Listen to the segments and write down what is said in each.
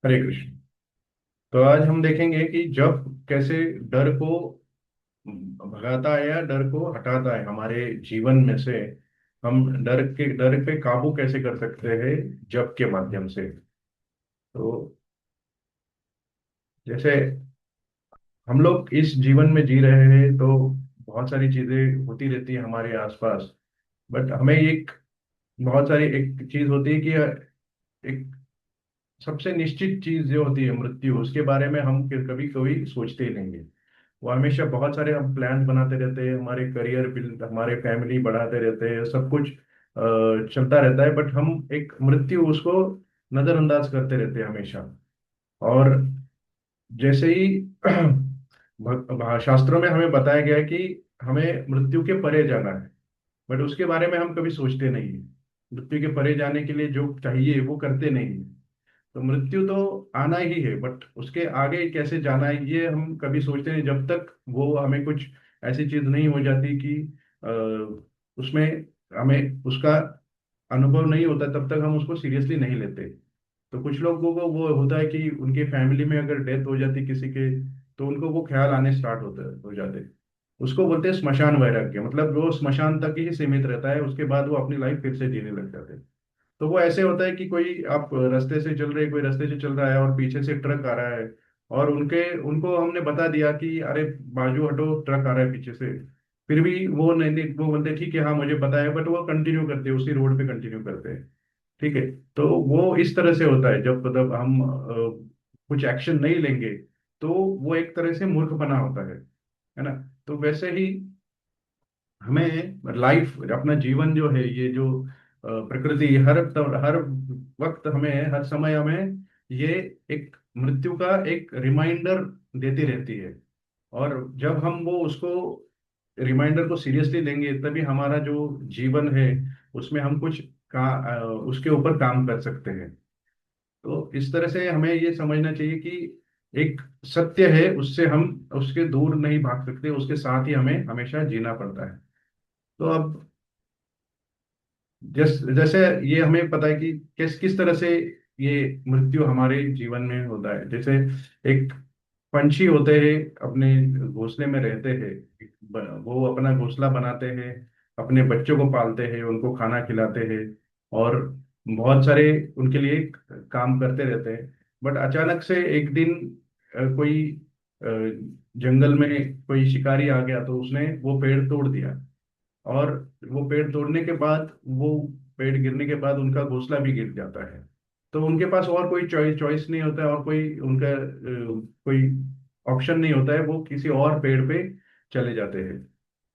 हरे कृष्ण। तो आज हम देखेंगे कि जब कैसे डर को भगाता है या डर को हटाता है हमारे जीवन में से। हम डर पे काबू कैसे कर सकते हैं जप के माध्यम से। तो जैसे हम लोग इस जीवन में जी रहे हैं तो बहुत सारी चीजें होती रहती है हमारे आसपास। बट हमें एक बहुत सारी एक चीज होती है कि एक सबसे निश्चित चीज जो होती है मृत्यु, उसके बारे में हम कभी कभी सोचते ही नहीं है। वो हमेशा बहुत सारे हम प्लान बनाते रहते हैं, हमारे करियर बिल्ड, हमारे फैमिली बढ़ाते रहते हैं, सब कुछ चलता रहता है, बट हम एक मृत्यु उसको नजरअंदाज करते रहते हैं हमेशा। और जैसे ही शास्त्रों में हमें बताया गया है कि हमें मृत्यु के परे जाना है, बट उसके बारे में हम कभी सोचते नहीं है। मृत्यु के परे जाने के लिए जो चाहिए वो करते नहीं है। तो मृत्यु तो आना ही है, बट उसके आगे कैसे जाना है ये हम कभी सोचते नहीं, जब तक वो हमें कुछ ऐसी चीज नहीं हो जाती कि उसमें हमें उसका अनुभव नहीं होता, तब तक हम उसको सीरियसली नहीं लेते। तो कुछ लोगों को वो होता है कि उनके फैमिली में अगर डेथ हो जाती किसी के, तो उनको वो ख्याल आने स्टार्ट होते हो जाते। उसको बोलते हैं स्मशान वैराग्य, मतलब वो स्मशान तक ही सीमित रहता है, उसके बाद वो अपनी लाइफ फिर से जीने लग जाते हैं। तो वो ऐसे होता है कि कोई आप रास्ते से चल रहे, कोई रास्ते से चल रहा है और पीछे से ट्रक आ रहा है, और उनके उनको हमने बता दिया कि अरे बाजू हटो, ट्रक आ रहा है पीछे से। फिर भी वो नहीं, वो बोलते ठीक है हाँ मुझे पता है, बट वो कंटिन्यू करते हैं, उसी रोड पे कंटिन्यू करते हैं। ठीक है। तो वो इस तरह से होता है, जब मतलब हम कुछ एक्शन नहीं लेंगे तो वो एक तरह से मूर्ख बना होता है ना। तो वैसे ही हमें लाइफ, अपना जीवन जो है, ये जो प्रकृति हर वक्त हमें, हर समय हमें ये एक मृत्यु का एक रिमाइंडर देती रहती है। और जब हम वो उसको रिमाइंडर को सीरियसली लेंगे तभी हमारा जो जीवन है उसमें हम कुछ उसके ऊपर काम कर सकते हैं। तो इस तरह से हमें ये समझना चाहिए कि एक सत्य है, उससे हम उसके दूर नहीं भाग सकते, उसके साथ ही हमें हमेशा जीना पड़ता है। तो अब जैसे ये हमें पता है कि किस किस तरह से ये मृत्यु हमारे जीवन में होता है। जैसे एक पंछी होते हैं, अपने घोंसले में रहते हैं, वो अपना घोंसला बनाते हैं, अपने बच्चों को पालते हैं, उनको खाना खिलाते हैं, और बहुत सारे उनके लिए काम करते रहते हैं। बट अचानक से एक दिन कोई अ, जंगल में कोई शिकारी आ गया, तो उसने वो पेड़ तोड़ दिया। और वो पेड़ तोड़ने के बाद, वो पेड़ गिरने के बाद उनका घोंसला भी गिर जाता है। तो उनके पास और कोई चॉइस नहीं होता है, और कोई उनका कोई ऑप्शन नहीं होता है, वो किसी और पेड़ पे चले जाते हैं।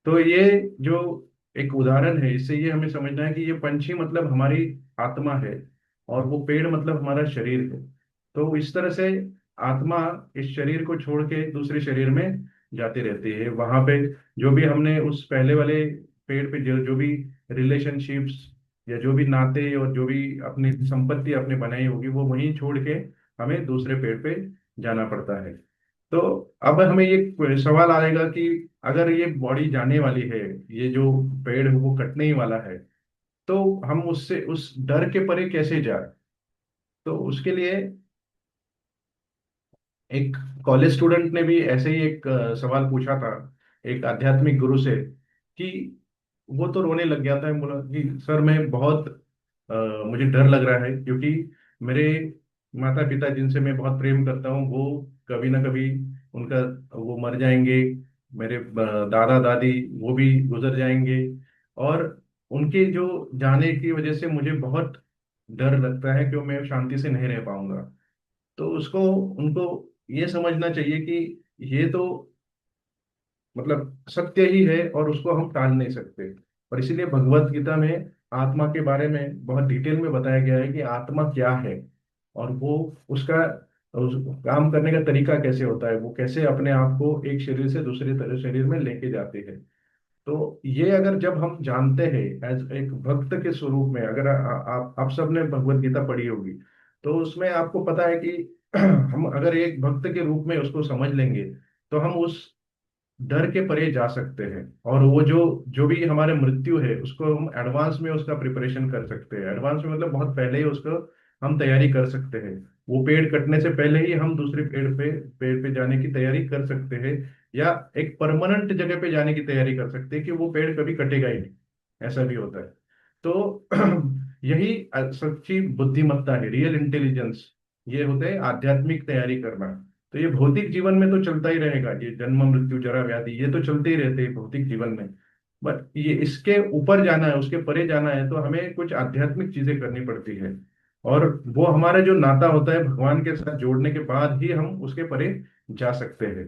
तो ये जो एक उदाहरण है, इससे ये हमें समझना है कि ये पंछी मतलब हमारी आत्मा है, और वो पेड़ मतलब हमारा शरीर है। तो इस तरह से आत्मा इस शरीर को छोड़ के दूसरे शरीर में जाती रहती है। वहां पे जो भी हमने उस पहले वाले पेड़ पे जो जो भी रिलेशनशिप्स या जो भी नाते और जो भी अपनी संपत्ति अपने बनाई होगी, वो वहीं छोड़ के हमें दूसरे पेड़ पे जाना पड़ता है। तो अब हमें ये सवाल आएगा कि अगर ये बॉडी जाने वाली है, ये जो पेड़ है वो कटने ही वाला है, तो हम उससे उस डर के परे कैसे जाए। तो उसके लिए एक कॉलेज स्टूडेंट ने भी ऐसे ही एक सवाल पूछा था एक आध्यात्मिक गुरु से, कि वो तो रोने लग गया था, बोला कि सर मैं बहुत मुझे डर लग रहा है, क्योंकि मेरे माता पिता जिनसे मैं बहुत प्रेम करता हूँ वो कभी ना कभी उनका वो मर जाएंगे। मेरे दादा दादी वो भी गुजर जाएंगे, और उनके जो जाने की वजह से मुझे बहुत डर लगता है कि मैं शांति से नहीं रह पाऊंगा। तो उसको उनको ये समझना चाहिए कि ये तो मतलब सत्य ही है, और उसको हम टाल नहीं सकते। और इसीलिए भगवत गीता में आत्मा के बारे में बहुत डिटेल में बताया गया है कि आत्मा क्या है, और वो उसका काम करने का तरीका कैसे होता है, वो कैसे अपने आप को एक शरीर से दूसरे शरीर में लेके जाते हैं। तो ये अगर जब हम जानते हैं एज एक भक्त के स्वरूप में, अगर आप सबने भगवत गीता पढ़ी होगी, तो उसमें आपको पता है कि हम अगर एक भक्त के रूप में उसको समझ लेंगे, तो हम उस डर के परे जा सकते हैं। और वो जो जो भी हमारे मृत्यु है उसको हम एडवांस में उसका प्रिपरेशन कर सकते हैं। एडवांस में मतलब बहुत पहले ही उसको हम तैयारी कर सकते हैं। वो पेड़ कटने से पहले ही हम दूसरे पेड़ पे जाने की तैयारी कर सकते हैं, या एक परमानेंट जगह पे जाने की तैयारी कर सकते हैं कि वो पेड़ कभी कटेगा ही नहीं। ऐसा भी होता है। तो यही सच्ची बुद्धिमत्ता है, रियल इंटेलिजेंस। ये होते है आध्यात्मिक तैयारी करना। तो ये भौतिक जीवन में तो चलता ही रहेगा, ये जन्म मृत्यु जरा व्याधि ये तो चलते ही रहते हैं भौतिक जीवन में। बट ये इसके ऊपर जाना है, उसके परे जाना है, तो हमें कुछ आध्यात्मिक चीजें करनी पड़ती है। और वो हमारा जो नाता होता है भगवान के साथ जोड़ने के बाद ही हम उसके परे जा सकते हैं।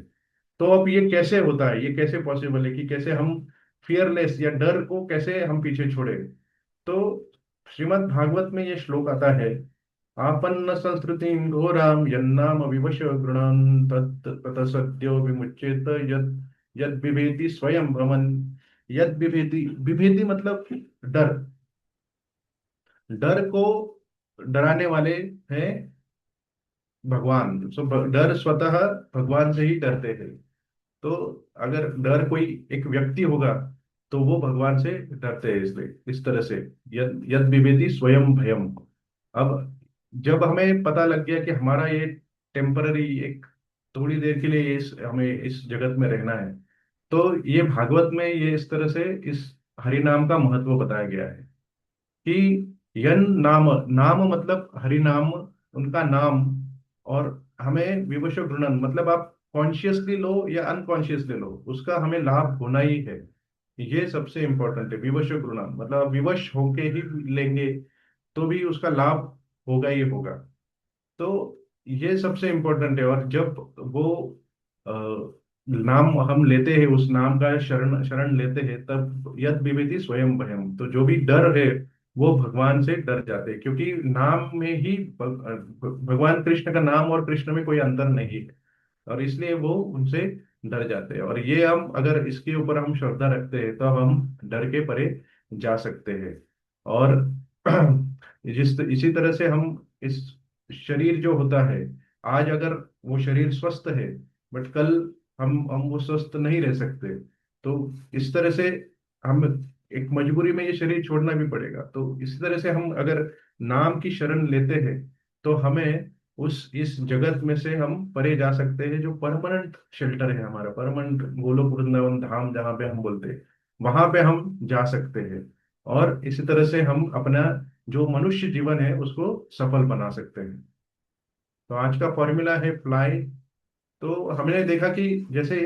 तो अब ये कैसे होता है, ये कैसे पॉसिबल है कि कैसे हम फियरलेस, या डर को कैसे हम पीछे छोड़े। तो श्रीमद् भागवत में ये श्लोक आता है, आपन्न संस्कृति घोराम यन्नाम विवश गृणन् तत् ततः सद्यो विमुच्येत यद यद बिभेति स्वयं भवन। यद बिभेति, बिभेति मतलब डर। डर को डराने वाले हैं भगवान। डर स्वतः भगवान से ही डरते हैं। तो अगर डर कोई एक व्यक्ति होगा तो वो भगवान से डरते हैं, इसलिए इस तरह से यद यद विभेति स्वयं भयम। अब जब हमें पता लग गया कि हमारा ये टेम्पररी, एक थोड़ी देर के लिए हमें इस जगत में रहना है, तो ये भागवत में ये इस तरह से इस हरि नाम का महत्व बताया गया है कि यन नाम, नाम मतलब हरि नाम, उनका नाम। और हमें विवश गृणन मतलब आप कॉन्शियसली लो या अनकॉन्शियसली लो, उसका हमें लाभ होना ही है। ये सबसे इंपॉर्टेंट है, विवश गृणन मतलब आप विवश होके ही लेंगे तो भी उसका लाभ होगा ही होगा। तो ये सबसे इम्पोर्टेंट है। और जब वो अ, नाम हम लेते हैं, उस नाम का शरण शरण लेते हैं, तब यद विभेति स्वयं भयम, तो जो भी डर है वो भगवान से डर जाते हैं, क्योंकि नाम में ही भगवान कृष्ण का नाम और कृष्ण में कोई अंतर नहीं है। और इसलिए वो उनसे डर जाते हैं। और ये हम अगर इसके ऊपर हम श्रद्धा रखते हैं तो हम डर के परे जा सकते हैं। और इसी तरह से हम इस शरीर जो होता है, आज अगर वो शरीर स्वस्थ है, बट कल हम वो स्वस्थ नहीं रह सकते। तो इस तरह से हम एक मजबूरी में ये शरीर छोड़ना भी पड़ेगा। तो इसी तरह से हम अगर नाम की शरण लेते हैं तो हमें उस इस जगत में से हम परे जा सकते हैं, जो परमानेंट शेल्टर है हमारा, परमानेंट गोलोक वृंदावन धाम जहाँ पे हम बोलते हैं, वहां पे हम जा सकते हैं। और इसी तरह से हम अपना जो मनुष्य जीवन है उसको सफल बना सकते हैं। तो आज का फॉर्मूला है फ्लाई। तो हमने देखा कि जैसे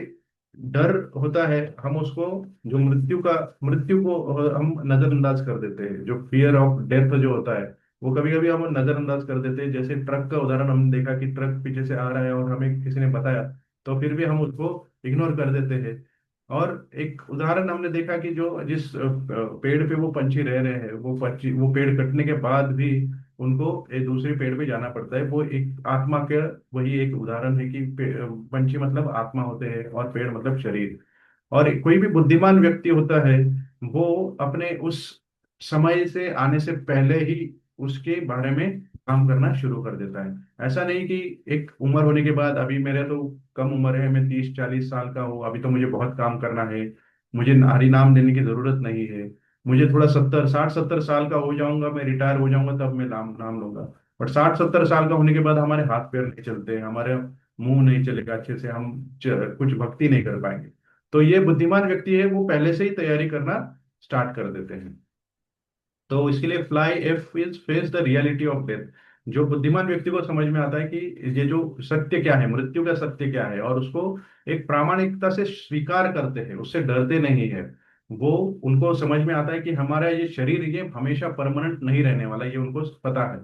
डर होता है, हम उसको, जो मृत्यु को हम नजरअंदाज कर देते हैं, जो फियर ऑफ डेथ जो होता है वो कभी कभी हम नजरअंदाज कर देते हैं। जैसे ट्रक का उदाहरण हमने देखा कि ट्रक पीछे से आ रहा है और हमें किसी ने बताया, तो फिर भी हम उसको इग्नोर कर देते हैं। और एक उदाहरण हमने देखा कि जो जिस पेड़ पे वो पंछी रह रहे हैं, वो पेड़ कटने के बाद भी उनको एक दूसरे पेड़ पे जाना पड़ता है। वो एक आत्मा का वही एक उदाहरण है कि पंछी मतलब आत्मा होते हैं और पेड़ मतलब शरीर। और कोई भी बुद्धिमान व्यक्ति होता है, वो अपने उस समय से आने से पहले ही उसके बारे में काम करना शुरू कर देता है। ऐसा नहीं कि एक उम्र होने के बाद, अभी मेरे तो कम उम्र है, मैं 30-40 साल का हूँ, अभी तो मुझे बहुत काम करना है, मुझे हरि नाम लेने की जरूरत नहीं है, मुझे थोड़ा 70 60 70 साल का हो जाऊंगा, मैं रिटायर हो जाऊंगा तब मैं नाम नाम लूंगा। बट 60 70 साल का होने के बाद हमारे हाथ पैर नहीं चलते हैं, हमारे मुंह नहीं चलेगा अच्छे से, हम कुछ भक्ति नहीं कर पाएंगे। तो ये बुद्धिमान व्यक्ति है, वो पहले से ही तैयारी करना स्टार्ट कर देते हैं। तो इसके लिए fly F is face the reality of death. जो बुद्धिमान व्यक्ति को समझ में आता है कि ये जो सत्य क्या है, मृत्यु का सत्य क्या है, और उसको एक प्रामाणिकता से स्वीकार करते हैं, उससे डरते नहीं है। वो उनको समझ में आता है कि हमारा ये शरीर ये हमेशा परमानेंट नहीं रहने वाला, ये उनको पता है।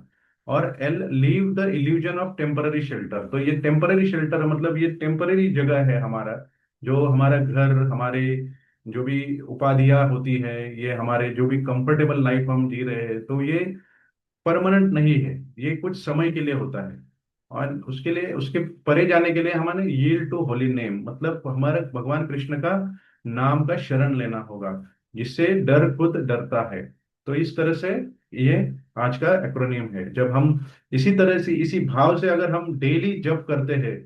और L leave the illusion of temporary shelter. तो ये टेम्पररी शेल्टर मतलब ये टेम्पररी जगह है हमारा, जो हमारा घर, हमारे जो भी उपाधियां होती है, ये हमारे जो भी कंफर्टेबल लाइफ हम जी रहे हैं, तो ये परमानेंट नहीं है, ये कुछ समय के लिए होता है। और उसके लिए, उसके परे जाने के लिए हमें यील्ड टू होली नेम, मतलब हमारे भगवान कृष्ण का नाम का शरण लेना होगा, जिससे डर खुद डरता है। तो इस तरह से ये आज का एक्रोनियम है। जब हम इसी तरह से, इसी भाव से अगर हम डेली जप करते हैं,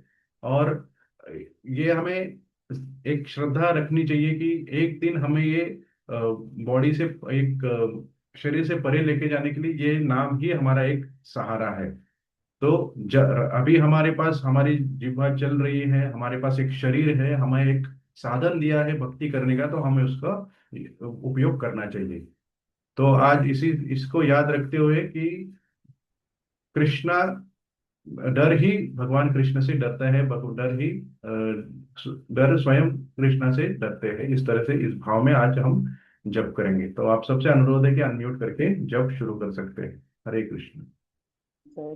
और ये हमें एक श्रद्धा रखनी चाहिए कि एक दिन हमें ये बॉडी से, एक शरीर से परे लेके जाने के लिए ये नाम ही हमारा एक सहारा है। तो अभी हमारे पास हमारी जिह्वा चल रही है, हमारे पास एक शरीर है, हमें एक साधन दिया है भक्ति करने का, तो हमें उसका उपयोग करना चाहिए। तो आज इसी इसको याद रखते हुए कि कृष्णा, डर ही भगवान कृष्ण से डरता है, डर ही डर स्वयं कृष्णा से डरते हैं, इस तरह से इस भाव में आज हम जप करेंगे। तो आप सबसे अनुरोध है कि अनम्यूट करके जप शुरू कर सकते हैं। हरे कृष्ण। जय